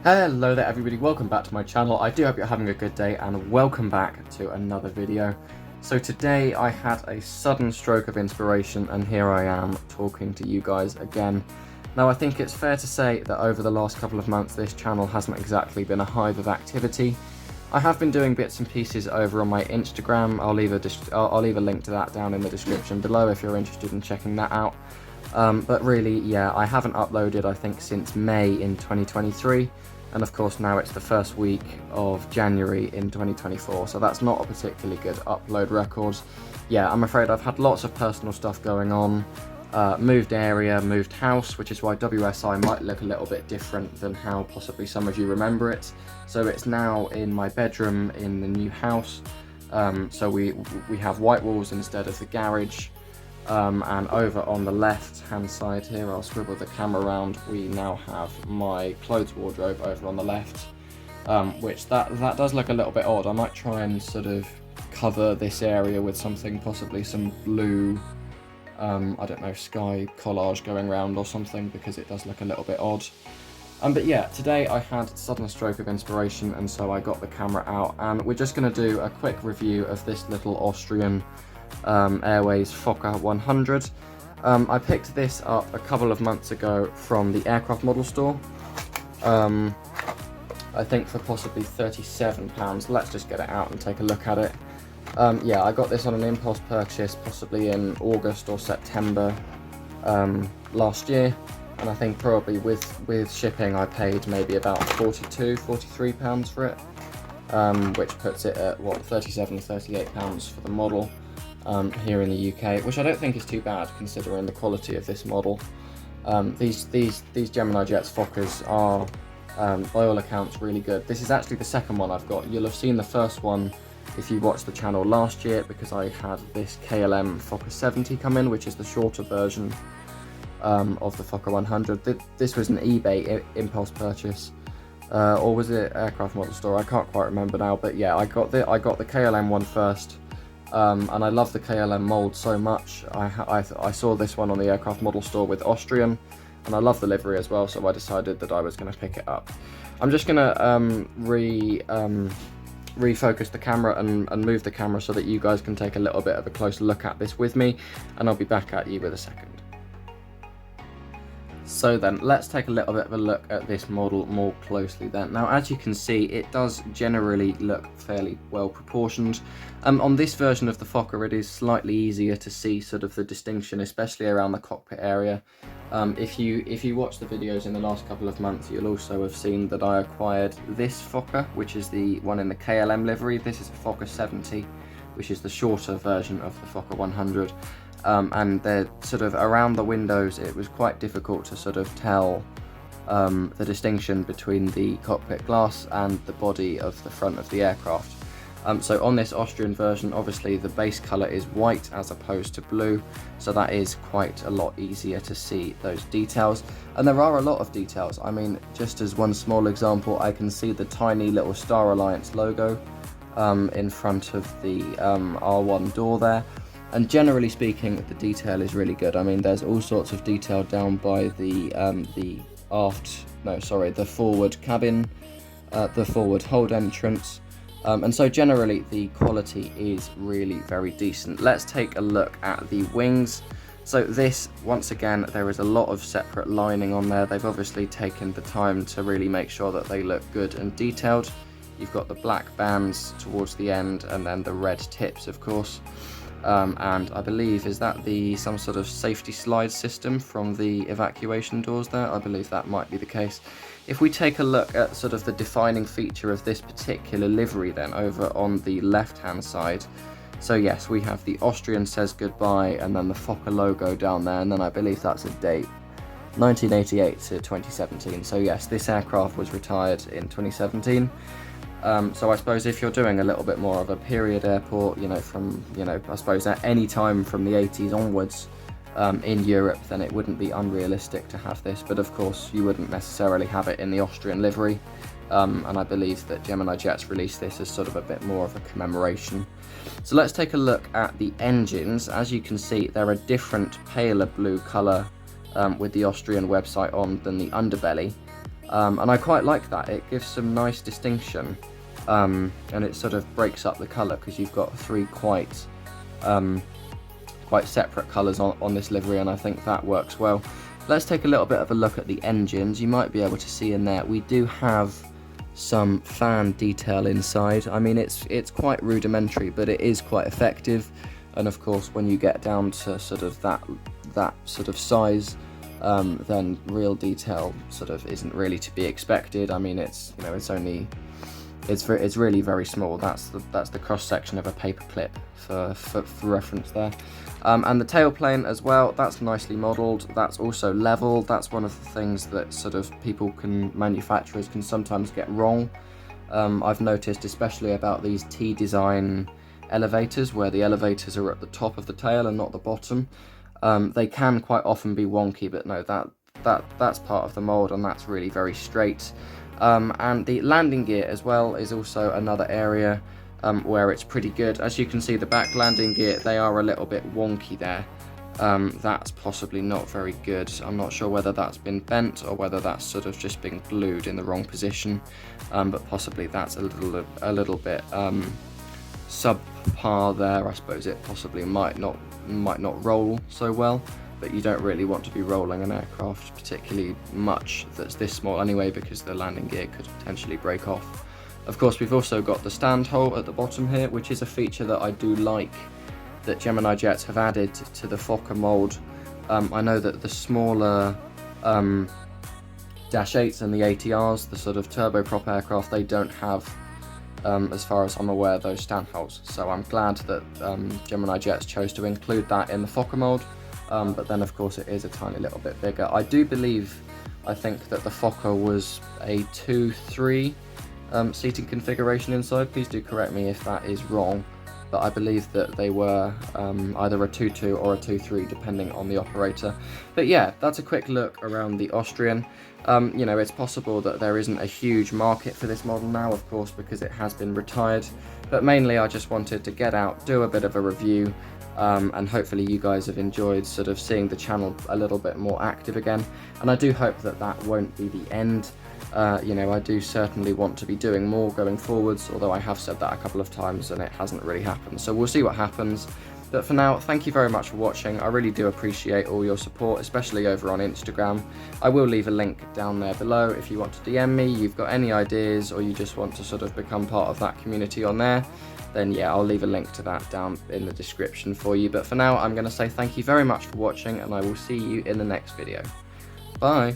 Hello there everybody, welcome back to my channel. I do hope you're having a good day and welcome back to another video. So today I had a sudden stroke of inspiration and here I am talking to you guys again. Now I think it's fair to say that over the last couple of months this channel hasn't exactly been a hive of activity. I have been doing bits and pieces over on my Instagram. I'll leave a link to that down in the description below if you're interested in checking that out. But really, yeah, I haven't uploaded I think since May in 2023. And of course now it's the first week of January in 2024, so that's not a particularly good upload record. Yeah, I'm afraid I've had lots of personal stuff going on, moved area, moved house, which is why WSI might look a little bit different than how possibly some of you remember it. So it's now in my bedroom in the new house, so we have white walls instead of the garage. And over on the left hand side here, I'll swivel the camera around, we now have my clothes wardrobe over on the left, which that does look a little bit odd. I might try and sort of cover this area with something, possibly some blue, I don't know, sky collage going around or something, because it does look a little bit odd. But yeah, today I had a sudden stroke of inspiration and so I got the camera out and we're just going to do a quick review of this little Austrian Airways Fokker 100. I picked this up a couple of months ago from the aircraft model store, I think for possibly £37. Let's just get it out and take a look at it. Yeah, I got this on an impulse purchase possibly in August or September last year, and I think probably with shipping I paid maybe about £43 for it, which puts it at what, £38 for the model. Here in the UK, which I don't think is too bad considering the quality of this model. These Gemini Jets Fokkers are, by all accounts, really good. This is actually the second one I've got. You'll have seen the first one if you watched the channel last year, because I had this KLM Fokker 70 come in, which is the shorter version of the Fokker 100. This was an eBay impulse purchase, or was it aircraft model store? I can't quite remember now, but yeah, I got the KLM one first. And I love the KLM mould so much. I saw this one on the aircraft model store with Austrian, and I love the livery as well, so I decided that I was going to pick it up. I'm just going to refocus the camera and move the camera so that you guys can take a little bit of a closer look at this with me, and I'll be back at you with a second. So then, let's take a little bit of a look at this model more closely then. Now, as you can see, it does generally look fairly well proportioned. On this version of the Fokker, it is slightly easier to see sort of the distinction, especially around the cockpit area. If you watch the videos in the last couple of months, you'll also have seen that I acquired this Fokker, which is the one in the KLM livery. This is a Fokker 70, which is the shorter version of the Fokker 100. And they're sort of around the windows, it was quite difficult to sort of tell the distinction between the cockpit glass and the body of the front of the aircraft. So on this Austrian version, obviously the base colour is white as opposed to blue, so that is quite a lot easier to see those details. And there are a lot of details. I mean, just as one small example, I can see the tiny little Star Alliance logo in front of the R1 door there. And generally speaking, the detail is really good. I mean, there's all sorts of detail down by the forward cabin, the forward hold entrance, and so generally the quality is really very decent. Let's take a look at the wings. So this, once again, there is a lot of separate lining on there. They've obviously taken the time to really make sure that they look good and detailed. You've got the black bands towards the end and then the red tips, of course. And I believe, is that some sort of safety slide system from the evacuation doors there? I believe that might be the case. If we take a look at sort of the defining feature of this particular livery then over on the left hand side, so yes, we have the Austrian says goodbye and then the Fokker logo down there, and then I believe that's a date, 1988 to 2017. So yes, this aircraft was retired in 2017. So I suppose if you're doing a little bit more of a period airport, I suppose at any time from the 80s onwards in Europe, then it wouldn't be unrealistic to have this, but of course you wouldn't necessarily have it in the Austrian livery, and I believe that Gemini Jets released this as sort of a bit more of a commemoration. So let's take a look at the engines. As you can see, they're a different paler blue colour with the Austrian website on than the underbelly. and I quite like that. It gives some nice distinction, and it sort of breaks up the colour because you've got three quite separate colours on this livery, and I think that works well. Let's take a little bit of a look at the engines. You might be able to see in there we do have some fan detail inside. I mean, it's quite rudimentary, but it is quite effective. And of course, when you get down to sort of that sort of size, then real detail sort of isn't really to be expected. I mean, it's really very small. That's the cross section of a paper clip for reference there. And the tailplane as well, that's nicely modelled. That's also level. That's one of the things that sort of manufacturers can sometimes get wrong. I've noticed, especially about these T-design elevators, where the elevators are at the top of the tail and not the bottom. They can quite often be wonky, but no, that's part of the mould, and that's really very straight. And the landing gear as well is also another area where it's pretty good. As you can see, the back landing gear, they are a little bit wonky there. That's possibly not very good. I'm not sure whether that's been bent or whether that's sort of just been glued in the wrong position, but possibly that's a little bit subpar there. I suppose it possibly might not roll so well, but you don't really want to be rolling an aircraft particularly much that's this small anyway, because the landing gear could potentially break off. Of course, we've also got the stand hole at the bottom here, which is a feature that I do like that Gemini Jets have added to the Fokker mould. I know that the smaller Dash 8s and the ATRs, the sort of turboprop aircraft, they don't have, as far as I'm aware, those stand holes. So I'm glad that Gemini Jets chose to include that in the Fokker mould. But then of course it is a tiny little bit bigger. I think that the Fokker was a 2-3 seating configuration inside. Please do correct me if that is wrong, but I believe that they were either a 2-2 or a 2-3 depending on the operator. But yeah, that's a quick look around the Austrian. You know, it's possible that there isn't a huge market for this model now, of course, because it has been retired, but mainly I just wanted to get out, do a bit of a review, and hopefully you guys have enjoyed sort of seeing the channel a little bit more active again. And I do hope that that won't be the end. You know, I do certainly want to be doing more going forwards, although I have said that a couple of times and it hasn't really happened. So we'll see what happens. But for now, thank you very much for watching. I really do appreciate all your support, especially over on Instagram. I will leave a link down there below if you want to DM me, you've got any ideas, or you just want to sort of become part of that community on there, then yeah, I'll leave a link to that down in the description for you. But for now, I'm going to say thank you very much for watching, and I will see you in the next video. Bye!